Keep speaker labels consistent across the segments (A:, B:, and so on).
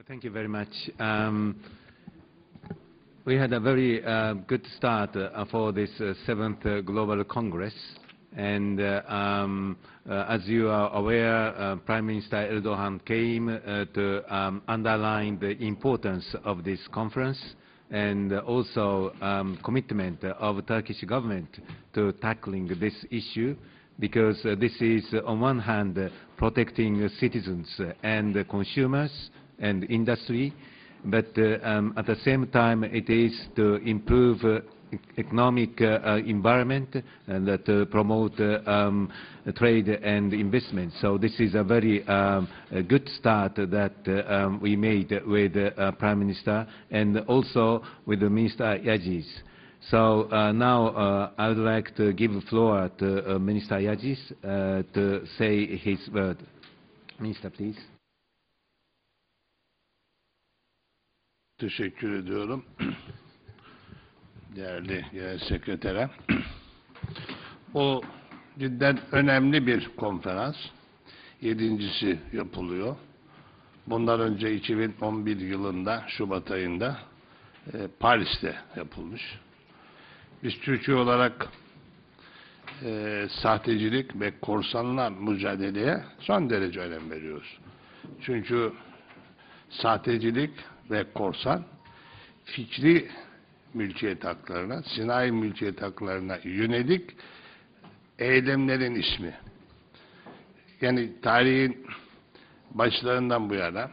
A: Thank you very much. We had a very good start for this 7th Global Congress. And as you are aware, Prime Minister Erdogan came to underline the importance of this conference and also commitment of Turkish government to tackling this issue, because this is on one hand protecting citizens and consumers and industry, but at the same time it is to improve economic environment and to promote trade and investment. So this is a very good start that we made with Prime Minister and also with the Minister Yazıcı. So now I would like to give the floor to Minister Yazıcı to say his word. Minister, please.
B: Teşekkür ediyorum. Değerli Genel Sekretere. O cidden önemli bir konferans. 7.'si yapılıyor. Bundan önce 2011 yılında Şubat ayında Paris'te yapılmış. Biz Türkiye olarak sahtecilik ve korsanla mücadeleye son derece önem veriyoruz. Çünkü sahtecilik ve korsan fikri mülkiyet haklarına, sinayi mülkiyet haklarına yönelik eylemlerin ismi. Yani tarihin başlarından bu yana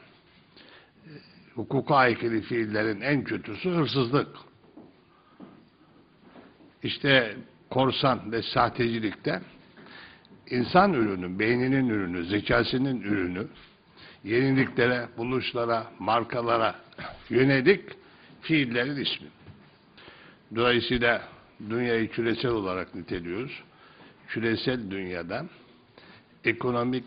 B: hukuka aykırı fiillerin en kötüsü hırsızlık. İşte korsan ve sahtecilikte insan ürünü, beyninin ürünü, zekasının ürünü, yeniliklere, buluşlara, markalara yönelik fiillerin ismi. Dolayısıyla dünyayı küresel olarak niteliyoruz. Küresel dünyada ekonomik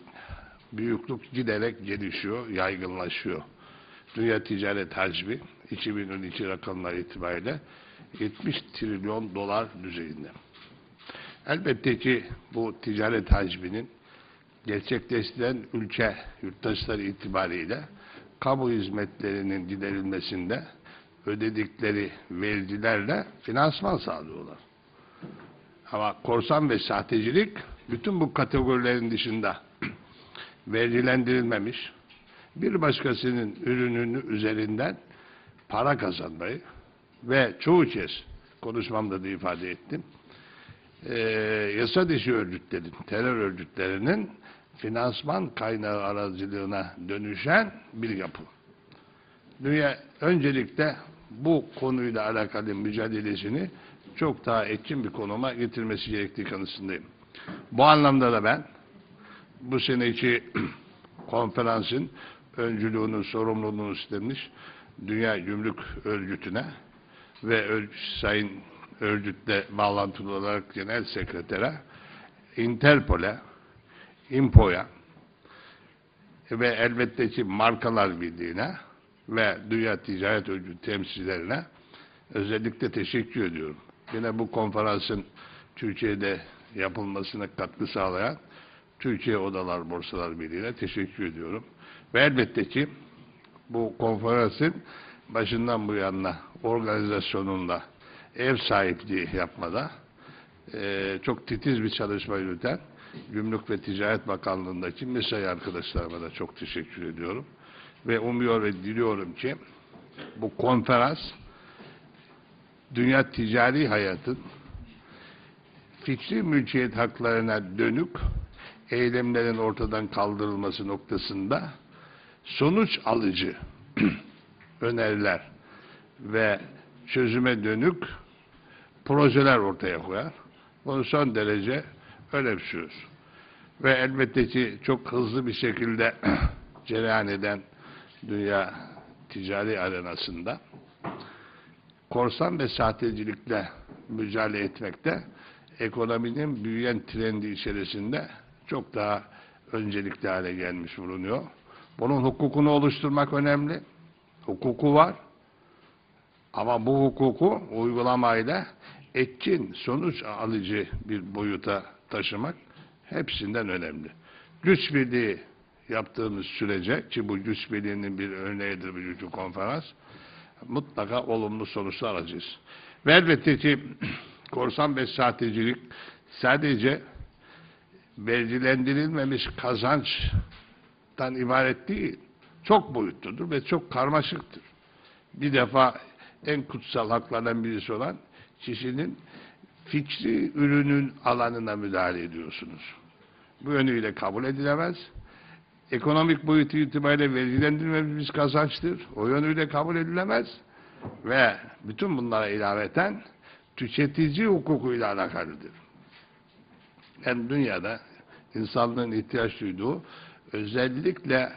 B: büyüklük giderek gelişiyor, yaygınlaşıyor. Dünya ticaret hacmi 2012 rakamlar itibariyle 70 trilyon dolar düzeyinde. Elbette ki bu ticaret hacminin gerçekleştiren ülke yurttaşları itibariyle kamu hizmetlerinin giderilmesinde ödedikleri vergilerle finansman sağlıyorlar. Ama korsan ve sahtecilik bütün bu kategorilerin dışında vergilendirilmemiş, bir başkasının ürününün üzerinden para kazanmayı ve çoğu kez konuşmamda da ifade ettim, yasa dışı örgütlerin, terör örgütlerinin finansman kaynağı aracılığına dönüşen bir yapı. Dünya öncelikle bu konuyla alakalı mücadelesini çok daha etkin bir konuma getirmesi gerektiği kanısındayım. Bu anlamda da ben bu seneki konferansın öncülüğünü, sorumluluğunu üstlenmiş Dünya Gümrük Örgütü'ne ve Sayın Örgütle bağlantılı olarak Genel Sekretere, INTERPOL'e, INPO'ya ve elbette ki Markalar Birliği'ne ve Dünya Ticaret Örgütü temsilcilerine özellikle teşekkür ediyorum. Yine bu konferansın Türkiye'de yapılmasına katkı sağlayan Türkiye Odalar Borsalar Birliği'ne teşekkür ediyorum. Ve elbette ki bu konferansın başından bu yana organizasyonunda ev sahipliği yapmada çok titiz bir çalışma yürüten Gümrük ve Ticaret Bakanlığı'ndaki mesai arkadaşlarıma da çok teşekkür ediyorum. Ve umuyor ve diliyorum ki bu konferans dünya ticari hayatın fikri mülkiyet haklarına dönük eylemlerin ortadan kaldırılması noktasında sonuç alıcı öneriler ve çözüme dönük projeler ortaya koyar. Bunu son derece önemsiyoruz. Ve elbette ki çok hızlı bir şekilde cereyan eden dünya ticari arenasında korsan ve sahtecilikle mücadele etmekte ekonominin büyüyen trendi içerisinde çok daha öncelikli hale gelmiş bulunuyor. Bunun hukukunu oluşturmak önemli. Hukuku var. Ama bu hukuku uygulamayla etkin, sonuç alıcı bir boyuta taşımak hepsinden önemli. Güç birliği yaptığımız sürece, ki bu güç birliğinin bir örneğidir bu güçlü konferans, mutlaka olumlu sonuçlar alacağız. Ve elbette ki korsan ve sahtecilik sadece vergilendirilmemiş kazançtan ibaret değil. Çok boyutludur ve çok karmaşıktır. Bir defa en kutsal haklardan birisi olan kişinin fikri ürünün alanına müdahale ediyorsunuz. Bu yönüyle kabul edilemez. Ekonomik boyutu itibariyle vergilendirilmemiş kazançtır. O yönüyle kabul edilemez. Ve bütün bunlara ilaveten tüketici hukukuyla alakalıdır. Yani dünyada insanlığın ihtiyaç duyduğu, özellikle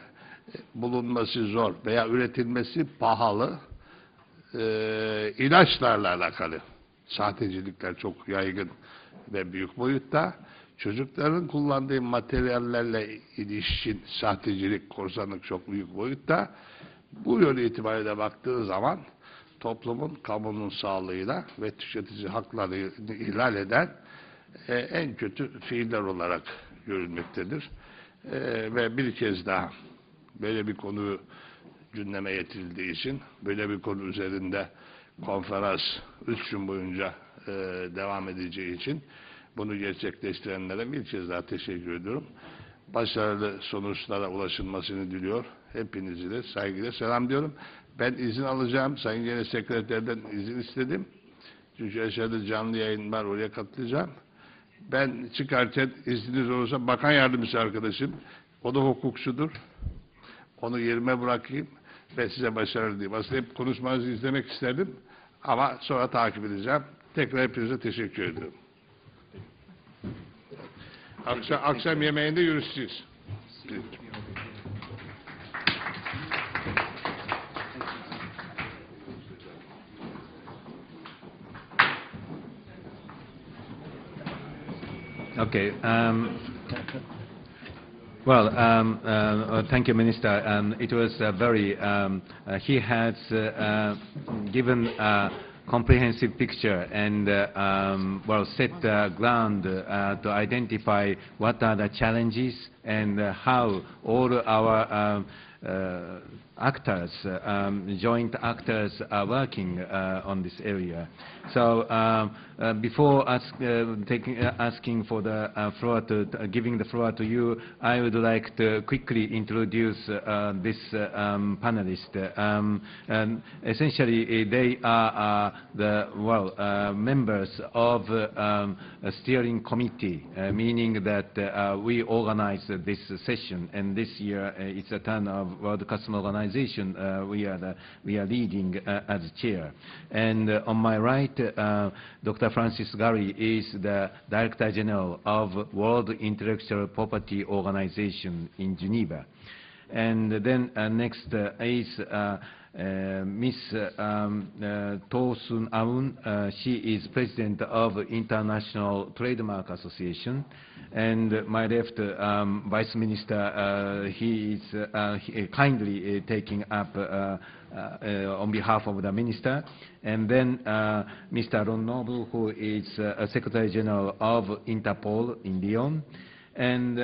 B: bulunması zor veya üretilmesi pahalı ilaçlarla alakalı sahtecilikler çok yaygın ve büyük boyutta. Çocukların kullandığı materyallerle ilişkin sahtecilik, korsanlık çok büyük boyutta. Bu yönü itibariyle baktığı zaman toplumun, kamunun sağlığıyla ve tüketici haklarını ihlal eden en kötü fiiller olarak görülmektedir. Ve bir kez daha böyle bir konu gündeme getirildiği için, böyle bir konu üzerinde konferans 3 gün boyunca devam edeceği için bunu gerçekleştirenlere bir kez daha teşekkür ediyorum. Başarılı sonuçlara ulaşılmasını diliyor. Hepinizi de saygıyla selamlıyorum. Ben izin alacağım. Sayın Genel Sekreterden izin istedim. Çünkü aşağıda canlı yayın var, oraya katılacağım. Ben çıkarken izniniz olursa bakan yardımcısı arkadaşım, o da hukukçudur. Onu yerime bırakayım ve size başarılı diyeyim. Aslında hep konuşmanızı izlemek isterdim ama sonra takip edeceğim. Tekrar hepinize teşekkür ediyorum. Akşam yemeğinde görüşeceğiz.
A: Okay. Thank you, Minister. It was very. He has given a comprehensive picture and set the ground to identify what are the challenges and how all our actors, joint actors, are working on this area. So before asking for the floor giving the floor to you, I would like to quickly introduce this panelist. And essentially, they are the members of a steering committee, meaning that we organize this session, and this year it's a turn of World Customs Organization. We are leading as chair. And on my right, Dr. Francis Gurry is the Director General of World Intellectual Property Organization in Geneva. And then next is Miss To-Sun Aung. She is President of International Trademark Association. And my left, Vice Minister, he is kindly taking up on behalf of the Minister. And then Mr. Ronald, who is Secretary General of INTERPOL in Lyon. And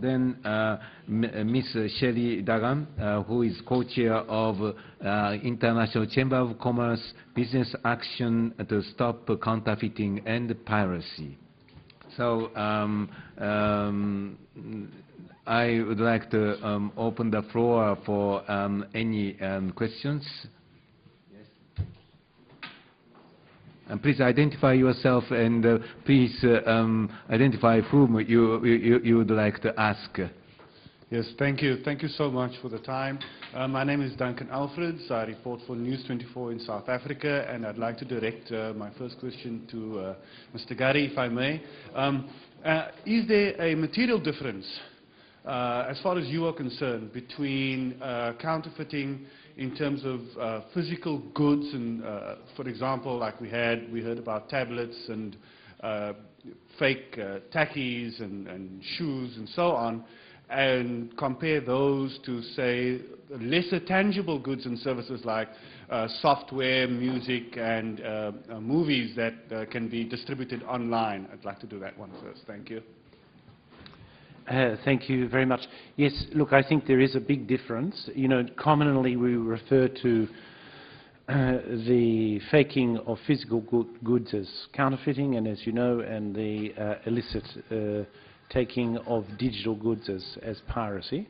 A: then Ms. Shelley Duggan, who is co-chair of International Chamber of Commerce Business Action to Stop Counterfeiting and Piracy. So I would like to open the floor for any questions. Yes. And please identify yourself and please identify whom you would like to ask.
C: Yes, thank you. Thank you so much for the time. My name is Duncan Alfreds. I report for News 24 in South Africa, and I'd like to direct my first question to Mr. Gurry, if I may. Is there a material difference, as far as you are concerned, between counterfeiting in terms of physical goods and, for example, like we heard about tablets and fake tackies and shoes and so on, and compare those to, say, lesser tangible goods and services like software, music, and movies that can be distributed online? I'd like to do that one first. Thank you.
D: Thank you very much. Yes, look, I think there is a big difference. You know, commonly we refer to the faking of physical goods as counterfeiting, and as you know, and the illicit taking of digital goods as piracy.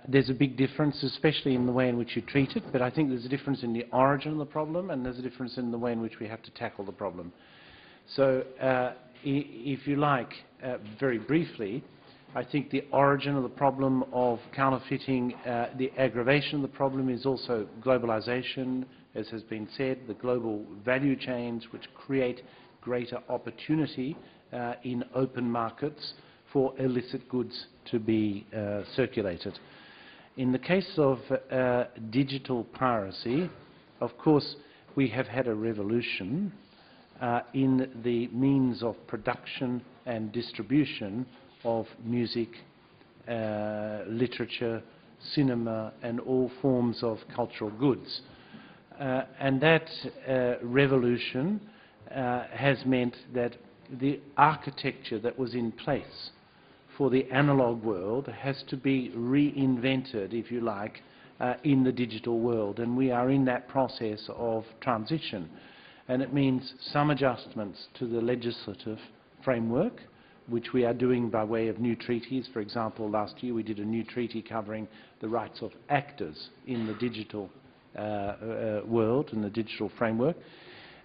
D: There's a big difference, especially in the way in which you treat it, but I think there's a difference in the origin of the problem, and there's a difference in the way in which we have to tackle the problem. So, if you like, very briefly, I think the origin of the problem of counterfeiting, the aggravation of the problem is also globalization, as has been said, the global value chains which create greater opportunity in open markets for illicit goods to be circulated. In the case of digital piracy, of course, we have had a revolution in the means of production and distribution of music, literature, cinema, and all forms of cultural goods. And that revolution has meant that the architecture that was in place for the analog world has to be reinvented, if you like, in the digital world. And we are in that process of transition. And it means some adjustments to the legislative framework, which we are doing by way of new treaties. For example, last year we did a new treaty covering the rights of actors in the digital world, in the digital framework.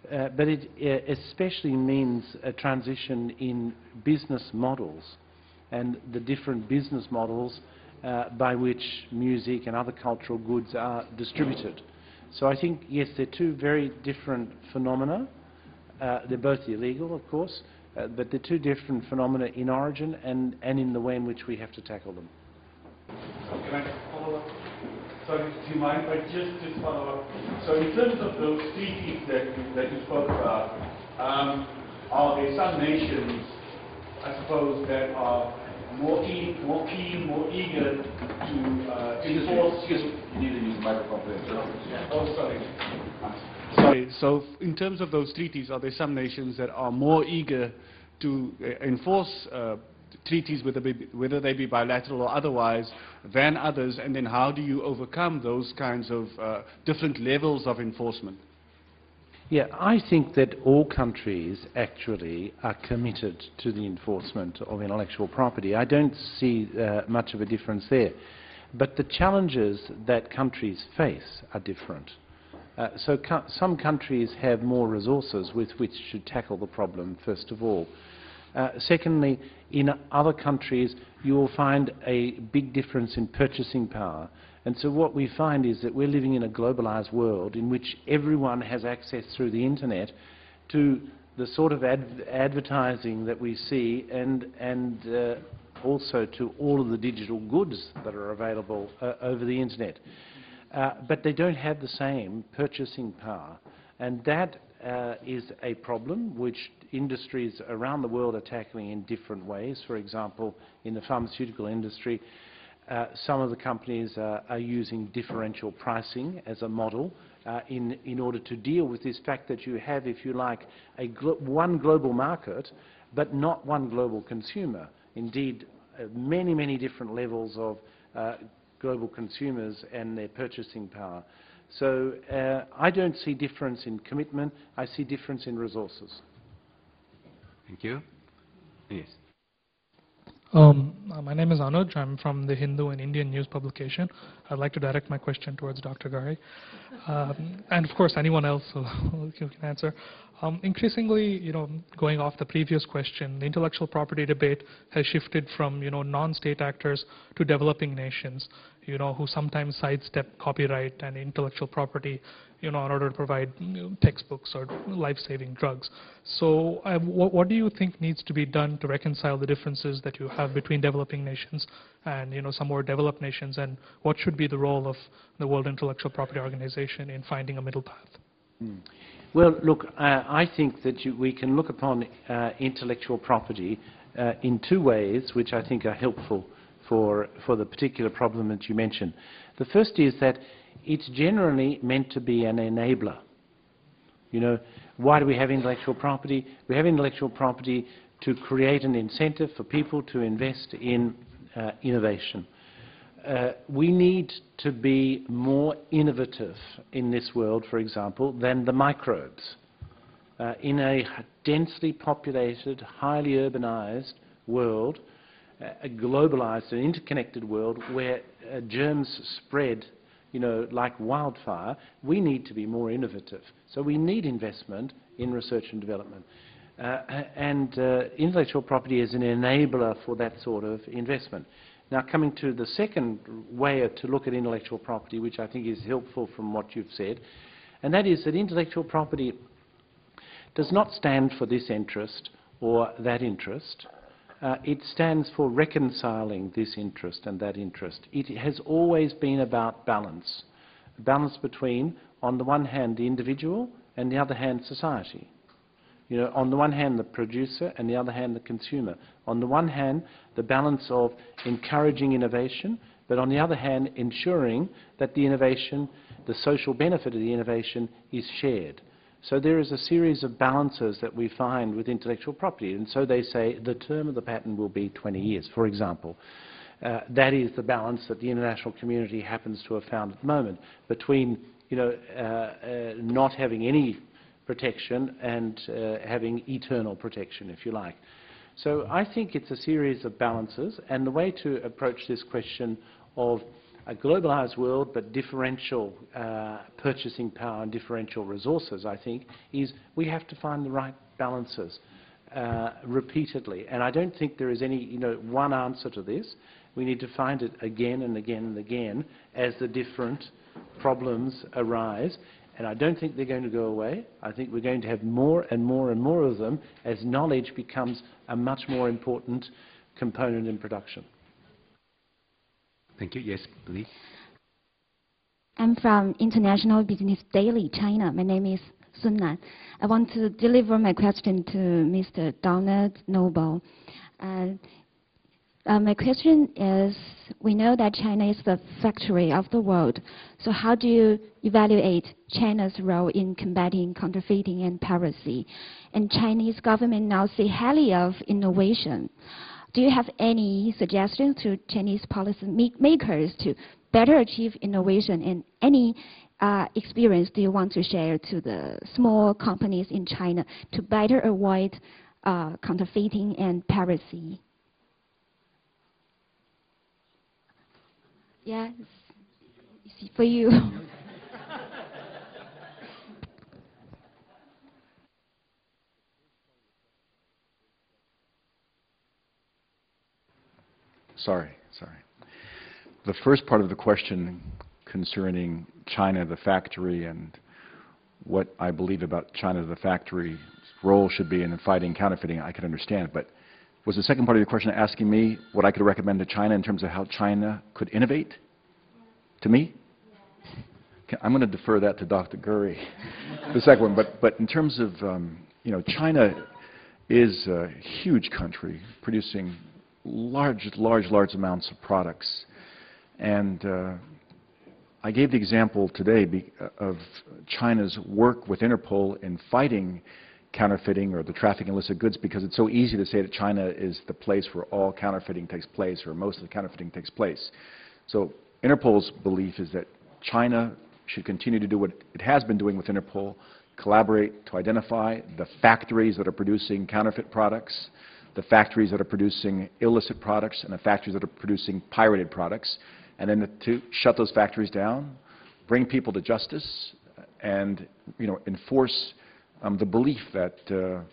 D: But it especially means a transition in business models and the different business models by which music and other cultural goods are distributed. So I think, yes, they're two very different phenomena. They're both illegal, of course, but they're two different phenomena in origin and in the way in which we have to tackle them.
C: Can I follow up? Sorry, do you mind if I just follow up? So in terms of those treaties that you spoke about, are there some nations, I suppose, that are more keen, more eager to enforce... Excuse me, you need to use the microphone for that. Oh, sorry. Sorry, so in terms of those treaties, are there some nations that are more eager to enforce treaties, whether they be bilateral or otherwise, than others, and then how do you overcome those kinds of different levels of enforcement?
D: Yeah, I think that all countries actually are committed to the enforcement of intellectual property. I don't see much of a difference there. But the challenges that countries face are different. So some countries have more resources with which to tackle the problem, first of all. Secondly, in other countries, you will find a big difference in purchasing power. And so what we find is that we're living in a globalized world in which everyone has access through the internet to the sort of advertising that we see and also to all of the digital goods that are available over the internet. But they don't have the same purchasing power. And that is a problem which industries around the world are tackling in different ways. For example, in the pharmaceutical industry, some of the companies are using differential pricing as a model in order to deal with this fact that you have, if you like, one global market, but not one global consumer. Indeed, many, many different levels of global consumers and their purchasing power. So I don't see difference in commitment, I see difference in resources.
A: Thank you. Yes.
E: My name is Anuj. I'm from the Hindu and Indian news publication. I'd like to direct my question towards Dr. Gurry. And of course, anyone else who can answer. Increasingly, going off the previous question, the intellectual property debate has shifted from, non-state actors to developing nations, who sometimes sidestep copyright and intellectual property, in order to provide textbooks or life-saving drugs. So what do you think needs to be done to reconcile the differences that you have between developing nations and some more developed nations, and what should be the role of the World Intellectual Property Organization in finding a middle path?
D: Well, look, I think that we can look upon intellectual property in two ways, which I think are helpful for the particular problem that you mentioned. The first is that it's generally meant to be an enabler. Why do we have intellectual property? We have intellectual property to create an incentive for people to invest in innovation. We need to be more innovative in this world, for example, than the microbes. In a densely populated, highly urbanized world, a globalized and interconnected world where germs spread, like wildfire, we need to be more innovative. So we need investment in research and development. Intellectual property is an enabler for that sort of investment. Now, coming to the second way to look at intellectual property, which I think is helpful from what you've said, and that is that intellectual property does not stand for this interest or that interest. It stands for reconciling this interest and that interest. It has always been about balance. Balance between, on the one hand, the individual, and the other hand, society. On the one hand, the producer, and the other hand, the consumer. On the one hand, the balance of encouraging innovation, but on the other hand, ensuring that the innovation, the social benefit of the innovation, is shared. So there is a series of balances that we find with intellectual property, and so they say the term of the patent will be 20 years, for example. That is the balance that the international community happens to have found at the moment between not having any protection and having eternal protection, if you like. So I think it's a series of balances, and the way to approach this question of a globalized world but differential purchasing power and differential resources, I think, is we have to find the right balances repeatedly. And I don't think there is any one answer to this. We need to find it again and again and again as the different problems arise. And I don't think they're going to go away. I think we're going to have more and more and more of them as knowledge becomes a much more important component in production.
A: Thank you. Yes, please.
F: I'm from International Business Daily, China. My name is Sun Nan. I want to deliver my question to Mr. Donald Noble. My question is, we know that China is the factory of the world. So how do you evaluate China's role in combating counterfeiting and piracy? And Chinese government now say highly of innovation. Do you have any suggestions to Chinese policy makers to better achieve innovation, and any experience do you want to share to the small companies in China to better avoid counterfeiting and piracy? Yes, for you.
G: Sorry. The first part of the question concerning China, the factory, and what I believe about China, the factory's role should be in fighting counterfeiting, I can understand. But was the second part of your question asking me what I could recommend to China in terms of how China could innovate? To me? I'm going to defer that to Dr. Gurry, the second one. But in terms of, China is a huge country producing large amounts of products. And I gave the example today of China's work with INTERPOL in fighting counterfeiting or the trafficking in illicit goods, because it's so easy to say that China is the place where all counterfeiting takes place, or most of the counterfeiting takes place. So INTERPOL's belief is that China should continue to do what it has been doing with INTERPOL, collaborate to identify the factories that are producing counterfeit products, the factories that are producing illicit products, and the factories that are producing pirated products, and then to shut those factories down, bring people to justice, and enforce the belief that there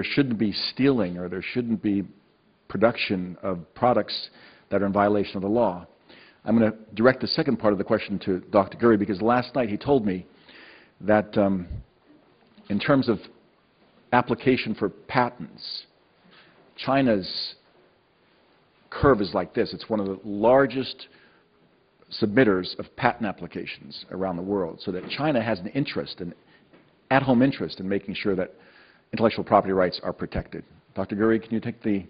G: shouldn't be stealing, or there shouldn't be production of products that are in violation of the law. I'm going to direct the second part of the question to Dr. Gurry, because last night he told me that in terms of application for patents, China's curve is like this. It's one of the largest submitters of patent applications around the world, so that China has an interest, an at-home interest, in making sure that intellectual property rights are protected. Dr. Gurry, can you take the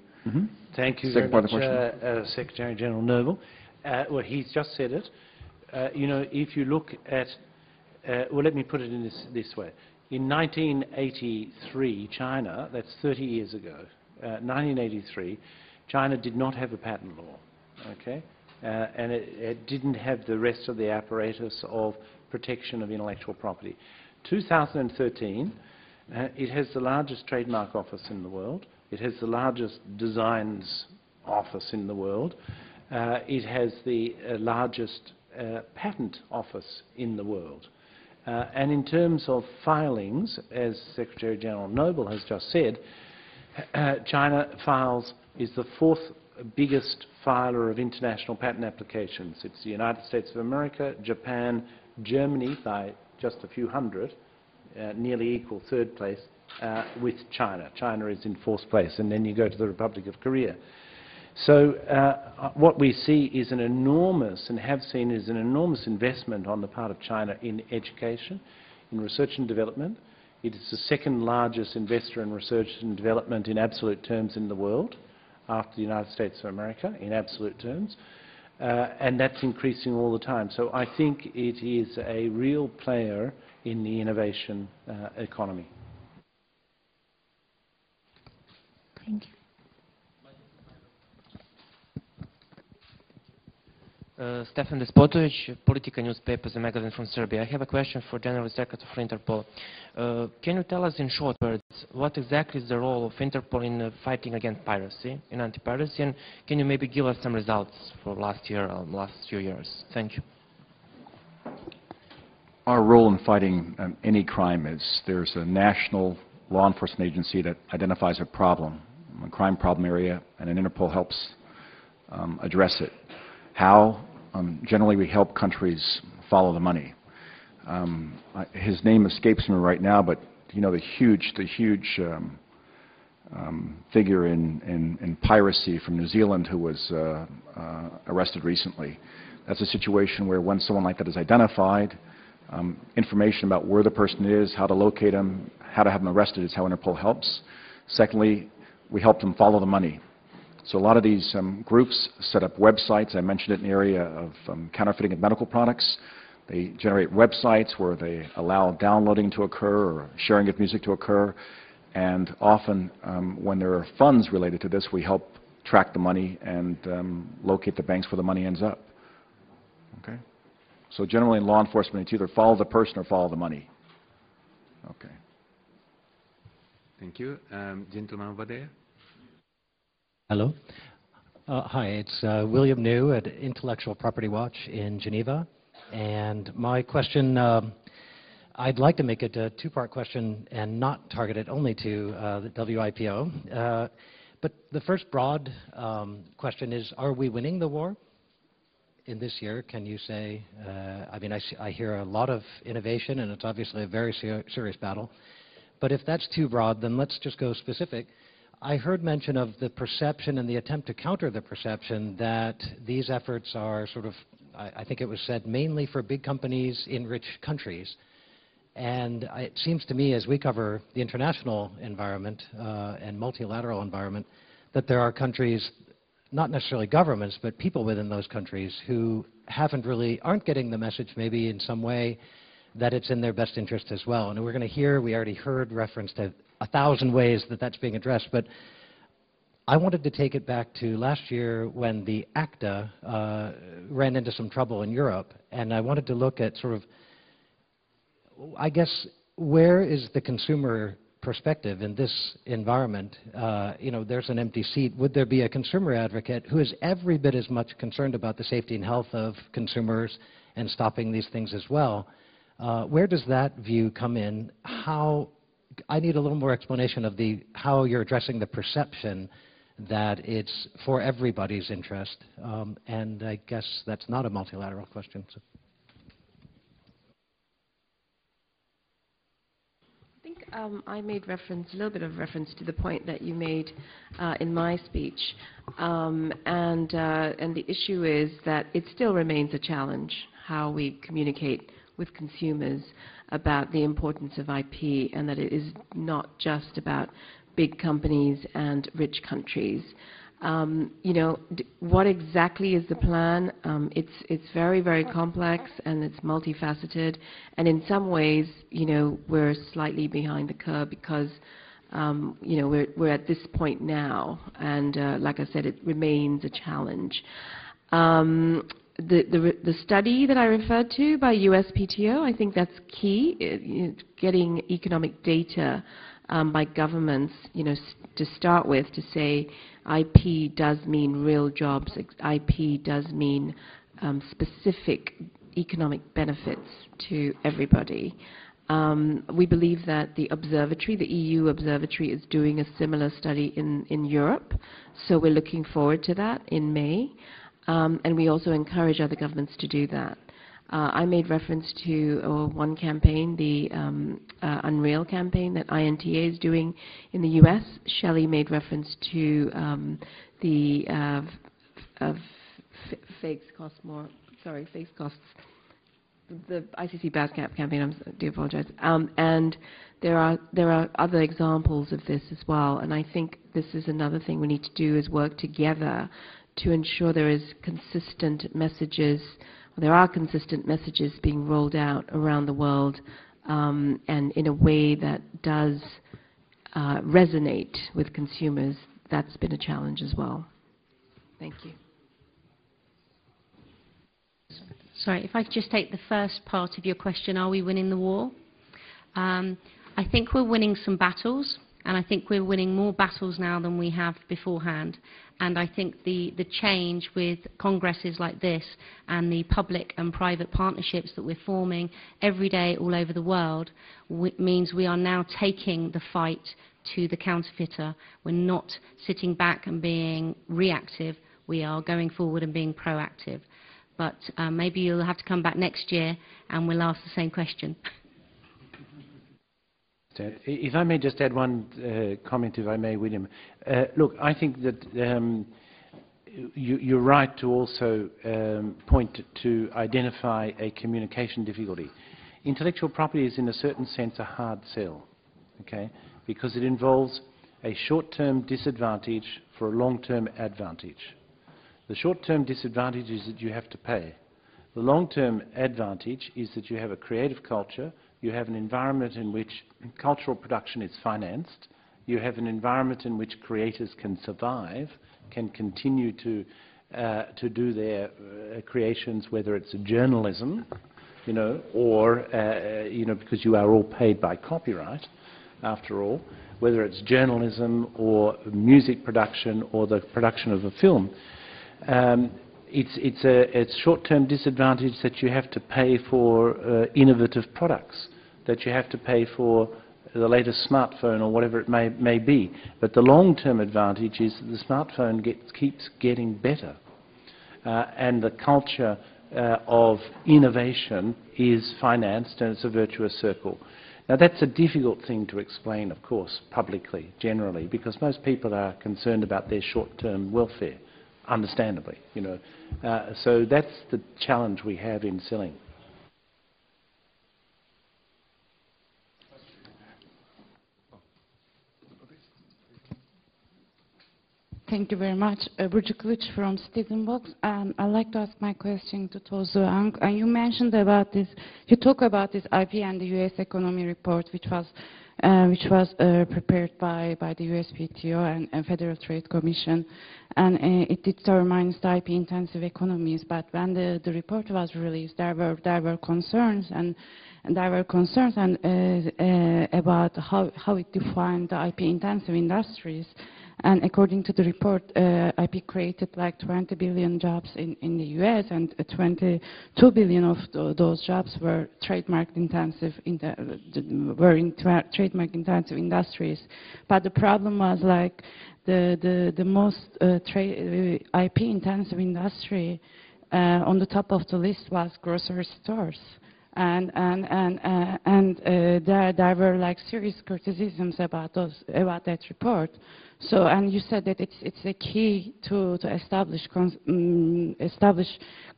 D: Thank you
G: second
D: very
G: part
D: much,
G: of the question?
D: Secretary General Noble. Well, he's just said it. If you look at, well, let me put it in this way. In 1983, China, that's 30 years ago, 1983, China did not have a patent law, okay? And it didn't have the rest of the apparatus of protection of intellectual property. 2013, it has the largest trademark office in the world. It has the largest designs office in the world. It has the largest patent office in the world. And in terms of filings, as Secretary General Noble has just said, China is the fourth biggest filer of international patent applications. It's the United States of America, Japan, Germany by just a few hundred, nearly equal third place, with China. China is in fourth place, and then you go to the Republic of Korea. So what we see is an enormous, and have seen, is an enormous investment on the part of China in education, in research and development. It is the second largest investor in research and development in absolute terms in the world, after the United States of America, in absolute terms. And that's increasing all the time. So I think it is a real player in the innovation economy.
F: Thank you.
H: Stefan Despotovic, Politica newspapers and magazine from Serbia. I have a question for General Secretary for Interpol. Can you tell us in short words what exactly is the role of Interpol in fighting against piracy, in anti-piracy, and can you maybe give us some results for last year or last few years? Thank you.
G: Our role in fighting any crime is there's a national law enforcement agency that identifies a problem, a crime problem area, and an Interpol helps address it. How? Generally, we help countries follow the money. His name escapes me right now, but you know the huge figure in piracy from New Zealand who was arrested recently. That's a situation where when someone like that is identified, information about where the person is, how to locate him, how to have him arrested is how Interpol helps. Secondly, we help them follow the money. So a lot of these groups set up websites. I mentioned it in the area of counterfeiting of medical products. They generate websites where they allow downloading to occur or sharing of music to occur. And often when there are funds related to this, we help track the money and locate the banks where the money ends up. Okay? So generally in law enforcement, it's either follow the person or follow the money. Okay.
A: Thank you. Gentleman over there.
I: Hello. Hi, it's William New at Intellectual Property Watch in Geneva. And my question, I'd like to make it a two-part question and not target it only to the WIPO. But the first broad question is, are we winning the war in this year? Can you say, I mean, I hear a lot of innovation, and it's obviously a very serious battle. But if that's too broad, then let's just go specific. I heard mention of the perception and the attempt to counter the perception that these efforts are sort of, I think it was said, mainly for big companies in rich countries. And it seems to me, as we cover the international environment and multilateral environment, that there are countries, not necessarily governments, but people within those countries who aren't getting the message maybe in some way that it's in their best interest as well. And we're going to hear, we already heard reference to 1,000 ways that that's being addressed, but I wanted to take it back to last year when the ACTA ran into some trouble in Europe, and I wanted to look at sort of, I guess, where is the consumer perspective in this environment? You know, there's an empty seat. Would there be a consumer advocate who is every bit as much concerned about the safety and health of consumers and stopping these things as well? Where does that view come in? I need a little more explanation of how you're addressing the perception that it's for everybody's interest, and I guess that's not a multilateral question. So.
J: I think I made a little bit of reference to the point that you made in my speech, and the issue is that it still remains a challenge how we communicate with consumers about the importance of IP, and that it is not just about big companies and rich countries. You know, what exactly is the plan? It's very, very complex and it's multifaceted. And in some ways, you know, we're slightly behind the curve because, you know, we're at this point now. And like I said, it remains a challenge. The study that I referred to by USPTO, I think that's key, getting economic data by governments, you know, to start with, to say IP does mean real jobs, IP does mean specific economic benefits to everybody. We believe that the observatory, the EU observatory, is doing a similar study in Europe, so we're looking forward to that in May. And we also encourage other governments to do that. I made reference to one campaign, the Unreal campaign that INTA is doing in the US. Shelley made reference to the fakes cost more, sorry, fakes costs, the ICC BASCAP campaign, I do apologize. And there are other examples of this as well, and I think this is another thing we need to do, is work together to ensure there is consistent messages. There are consistent messages being rolled out around the world, and in a way that does resonate with consumers. That's been a challenge as well. Thank you.
K: Sorry, if I could just take the first part of your question, are we winning the war? I think we're winning some battles, and I think we're winning more battles now than we have beforehand. And I think the change with congresses like this and the public and private partnerships that we're forming every day all over the world means we are now taking the fight to the counterfeiter. We're not sitting back and being reactive. We are going forward and being proactive. But maybe you'll have to come back next year and we'll ask the same question.
D: If I may just add one comment, if I may, William. Look, I think that you're right to also point to identify a communication difficulty. Intellectual property is in a certain sense a hard sell, okay, because it involves a short-term disadvantage for a long-term advantage. The short-term disadvantage is that you have to pay. The long-term advantage is that you have a creative culture, you have an environment in which cultural production is financed, you have an environment in which creators can survive, can continue to do their creations, whether it's journalism, you know, or, you know, because you are all paid by copyright, after all, whether it's journalism or music production or the production of a film. It's a short-term disadvantage that you have to pay for innovative products, that you have to pay for the latest smartphone or whatever it may be. But the long-term advantage is that the smartphone keeps getting better. And the culture of innovation is financed, and it's a virtuous circle. Now, that's a difficult thing to explain, of course, publicly, generally, because most people are concerned about their short-term welfare, understandably, you know. So that's the challenge we have in selling.
L: Thank you very much. Burcu Kılıç from Stephen Box. I'd like to ask my question to Tozu Aung. You mentioned about this, you talk about this IP and the US economy report, which was prepared by the USPTO and Federal Trade Commission, and it determines the IP-intensive economies. But when the report was released, there were concerns about how it defined the IP-intensive industries. And according to the report, IP created like 20 billion jobs in the US, and 22 billion of those jobs were trademark intensive trademark intensive industries. But the problem was like the most IP intensive industry on the top of the list was grocery stores. And there were like serious criticisms about that report. So, and you said that it's a key to establish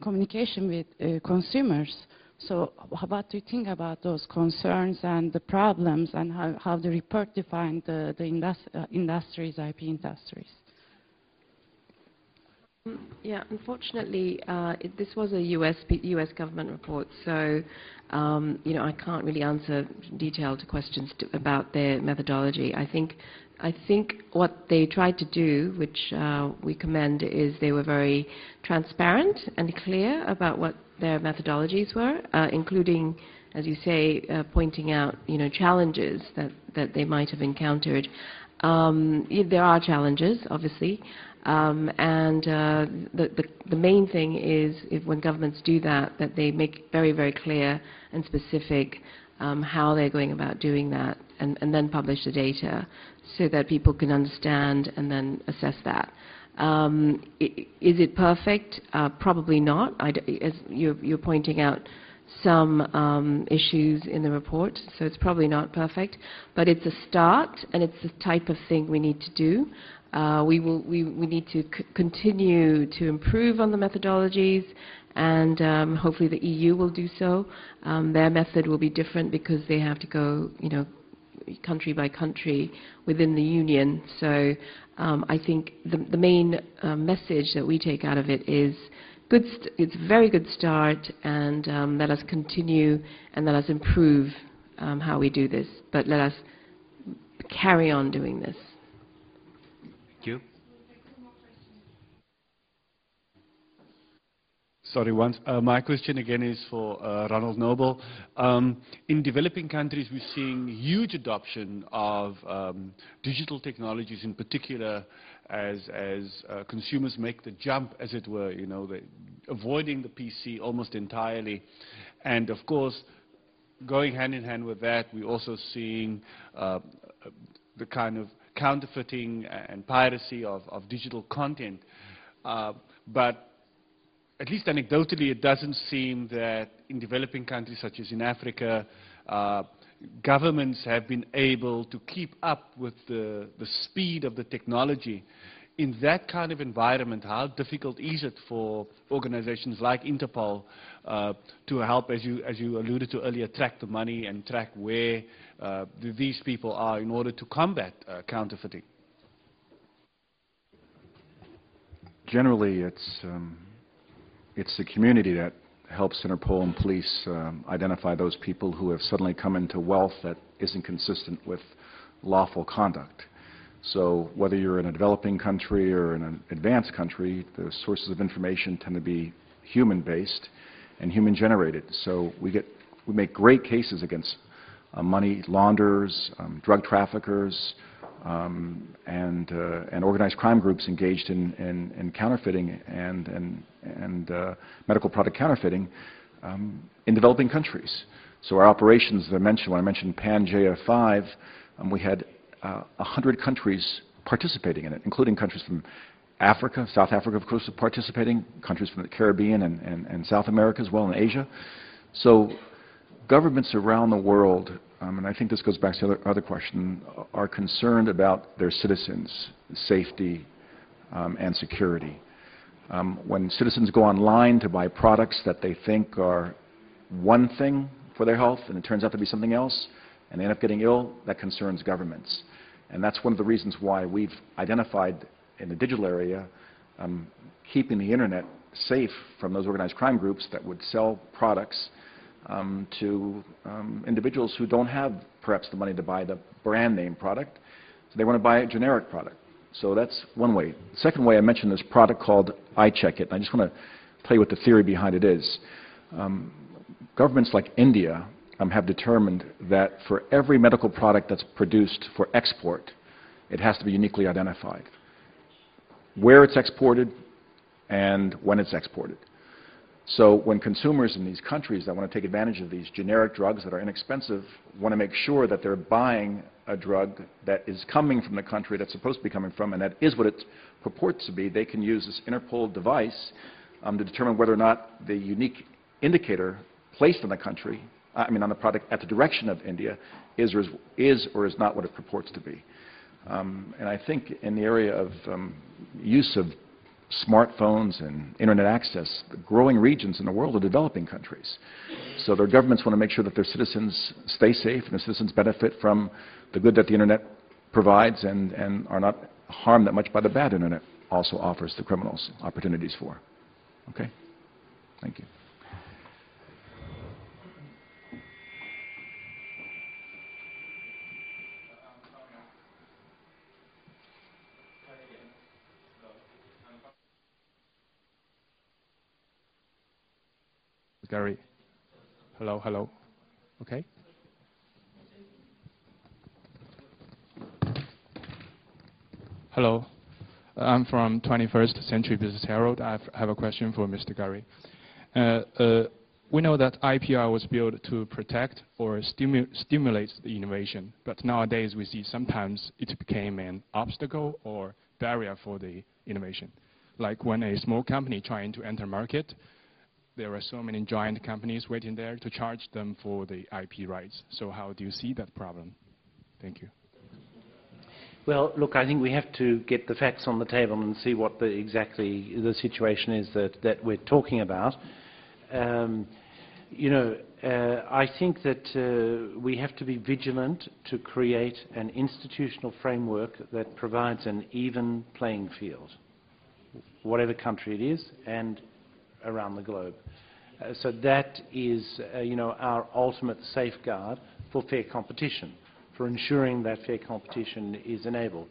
L: communication with consumers. So, what do you think about those concerns and the problems, and how the report defined the industries, IP industries?
J: Yeah, unfortunately, this was a US government report, so I can't really answer detailed questions about their methodology. I think what they tried to do, which we commend, is they were very transparent and clear about what their methodologies were, including, as you say, pointing out challenges that they might have encountered. There are challenges, obviously. The main thing is, when governments do that they make very, very clear and specific how they're going about doing that, and then publish the data so that people can understand and then assess that. Is it perfect? Probably not. As you're pointing out some issues in the report, so it's probably not perfect. But it's a start, and it's the type of thing we need to do. We need to continue to improve on the methodologies, and hopefully the EU will do so. Their method will be different because they have to go, country by country within the Union. So I think the main message that we take out of it is it's a very good start, and let us continue and let us improve how we do this. But let us carry on doing this.
A: Thank you.
C: Sorry, my question again is for Ronald Noble. In developing countries, we're seeing huge adoption of digital technologies, in particular, as consumers make the jump, as it were, avoiding the PC almost entirely. And of course, going hand in hand with that, we're also seeing the kind of counterfeiting and piracy of digital content. But at least anecdotally, it doesn't seem that in developing countries such as in Africa, governments have been able to keep up with the speed of the technology. In that kind of environment, how difficult is it for organizations like Interpol to help, as you alluded to earlier, track the money and track where these people are in order to combat counterfeiting?
G: Generally, it's the community that helps Interpol and police identify those people who have suddenly come into wealth that isn't consistent with lawful conduct. So whether you're in a developing country or in an advanced country, the sources of information tend to be human-based and human-generated. So we make great cases against money launderers, drug traffickers, and organized crime groups engaged in counterfeiting and medical product counterfeiting in developing countries. So our operations, as I mentioned, when I mentioned Pan-JF5, we had 100 countries participating in it, including countries from Africa. South Africa, of course, was participating, countries from the Caribbean and South America as well, and Asia. So governments around the world, and I think this goes back to the other question, are concerned about their citizens' safety and security. When citizens go online to buy products that they think are one thing for their health and it turns out to be something else, and they end up getting ill, that concerns governments. And that's one of the reasons why we've identified in the digital area keeping the internet safe from those organized crime groups that would sell products to individuals who don't have perhaps the money to buy the brand name product, so they want to buy a generic product. So that's one way. The second way, I mentioned this product called iCheck It, and I just want to tell you what the theory behind it is. Governments like India have determined that for every medical product that's produced for export, it has to be uniquely identified. Where it's exported and when it's exported. So when consumers in these countries that want to take advantage of these generic drugs that are inexpensive want to make sure that they're buying a drug that is coming from the country that's supposed to be coming from and that is what it purports to be, they can use this Interpol device to determine whether or not the unique indicator placed on the country, on the product at the direction of India is or is not what it purports to be. And I think in the area of use of smartphones and internet access, the growing regions in the world are developing countries. So their governments want to make sure that their citizens stay safe and their citizens benefit from the good that the internet provides and are not harmed that much by the bad internet. also offers the criminals opportunities for. Okay? Thank you.
M: Gurry. Hello, hello. Okay. Hello. I'm from 21st Century Business Herald. I have a question for Mr. Gurry. We know that IPR was built to protect or stimulate the innovation, but nowadays we see sometimes it became an obstacle or barrier for the innovation. Like when a small company trying to enter market, there are so many giant companies waiting there to charge them for the IP rights. So how do you see that problem? Thank you.
D: Well, look, I think we have to get the facts on the table and see what exactly the situation is that we're talking about. You know, I think that we have to be vigilant to create an institutional framework that provides an even playing field, whatever country it is and around the globe. So that is, you know, our ultimate safeguard for fair competition, for ensuring that fair competition is enabled.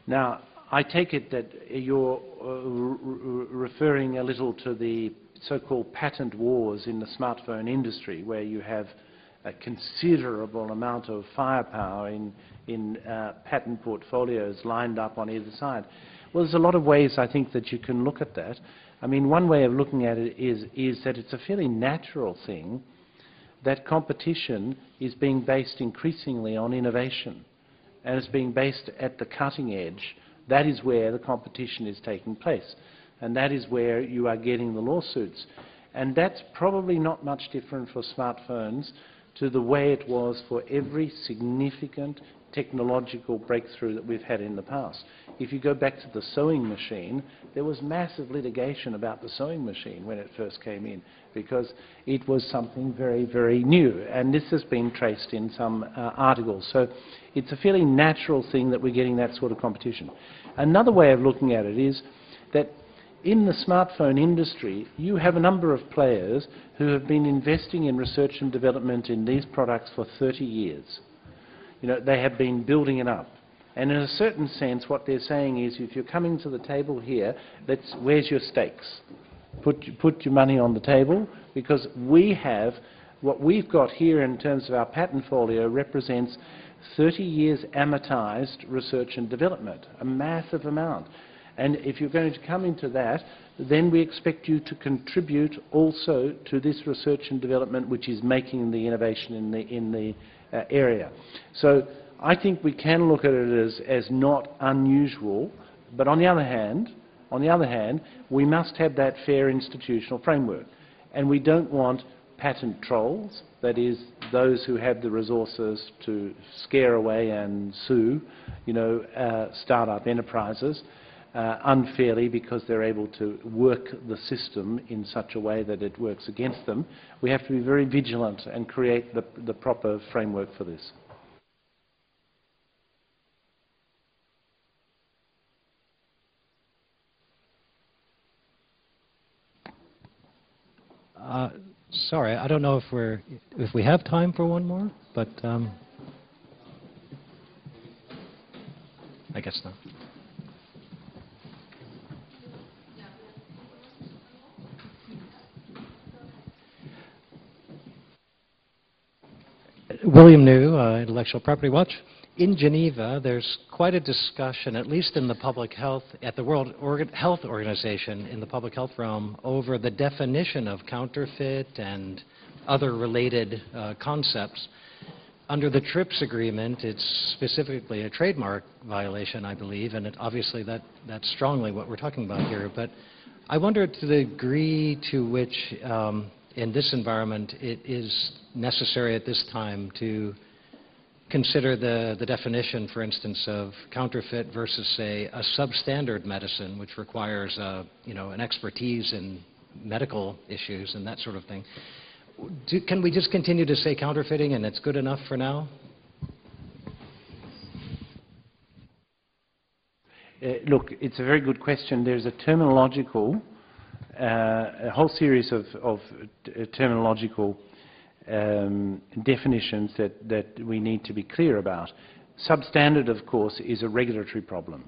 D: Now, I take it that you're referring a little to the so-called patent wars in the smartphone industry, where you have a considerable amount of firepower in patent portfolios lined up on either side. Well, there's a lot of ways, I think, that you can look at that. I mean, one way of looking at it is that it's a fairly natural thing that competition is being based increasingly on innovation, and it's being based at the cutting edge. That is where the competition is taking place, and that is where you are getting the lawsuits. And that's probably not much different for smartphones to the way it was for every significant technological breakthrough that we've had in the past. If you go back to the sewing machine, there was massive litigation about the sewing machine when it first came in, because it was something very, very new, and this has been traced in some articles. So it's a fairly natural thing that we're getting that sort of competition. Another way of looking at it is that in the smartphone industry, you have a number of players who have been investing in research and development in these products for 30 years. You know, they have been building it up. And in a certain sense, what they're saying is, if you're coming to the table here, where's your stakes? Put your money on the table, because we have, what we've got here in terms of our patent folio represents 30 years amortized research and development, a massive amount. And if you're going to come into that, then we expect you to contribute also to this research and development, which is making the innovation in the area. So I think we can look at it as not unusual, but on the other hand, we must have that fair institutional framework. And we don't want patent trolls, that is, those who have the resources to scare away and sue, you know, start-up enterprises unfairly because they're able to work the system in such a way that it works against them. We have to be very vigilant and create the proper framework for this.
I: Sorry, I don't know if we have time for one more, but I guess not. William New, Intellectual Property Watch. In Geneva, there's quite a discussion, at least in the public health, at the World Health Organization, in the public health realm, over the definition of counterfeit and other related concepts. Under the TRIPS agreement, it's specifically a trademark violation, I believe, and obviously that's strongly what we're talking about here. But I wonder to the degree to which, in this environment, it is necessary at this time to consider the definition, for instance, of counterfeit versus, say, a substandard medicine, which requires, you know, an expertise in medical issues and that sort of thing. Can we just continue to say counterfeiting and it's good enough for now?
D: Look, it's a very good question. There's a terminological, a whole series of terminological definitions that we need to be clear about. Substandard, of course, is a regulatory problem.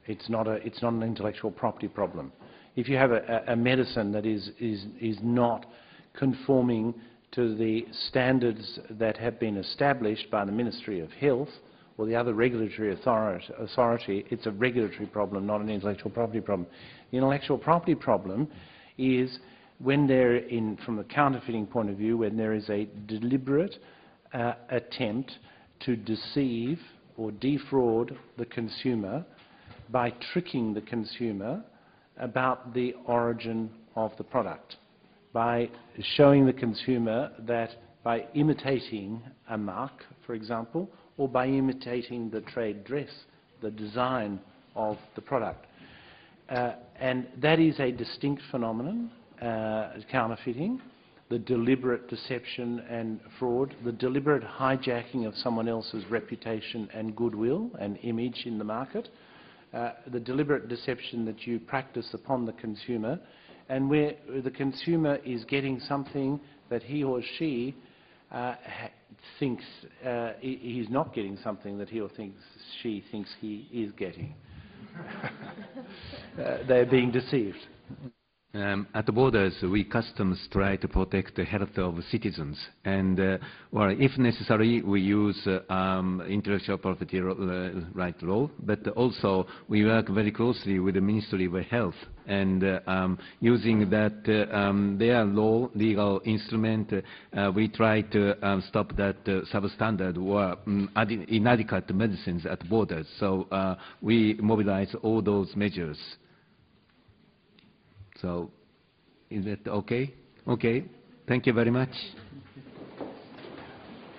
D: It's not an intellectual property problem. If you have a medicine that is not conforming to the standards that have been established by the Ministry of Health or the other regulatory authority, it's a regulatory problem, not an intellectual property problem. The intellectual property problem is when there, from the counterfeiting point of view, when there is a deliberate attempt to deceive or defraud the consumer by tricking the consumer about the origin of the product, by showing the consumer that by imitating a mark, for example, or by imitating the trade dress, the design of the product. And that is a distinct phenomenon, counterfeiting, the deliberate deception and fraud, the deliberate hijacking of someone else's reputation and goodwill and image in the market, the deliberate deception that you practice upon the consumer, and where the consumer is getting something that he or she thinks he's not getting something that he or she thinks he is getting. They're being deceived.
A: At the borders, we customs try to protect the health of citizens, and well, if necessary, we use intellectual property right law, but also we work very closely with the Ministry of Health, and using that their legal instrument, we try to stop that substandard or inadequate medicines at borders. So we mobilize all those measures. So, is that okay? Okay. Thank you very much.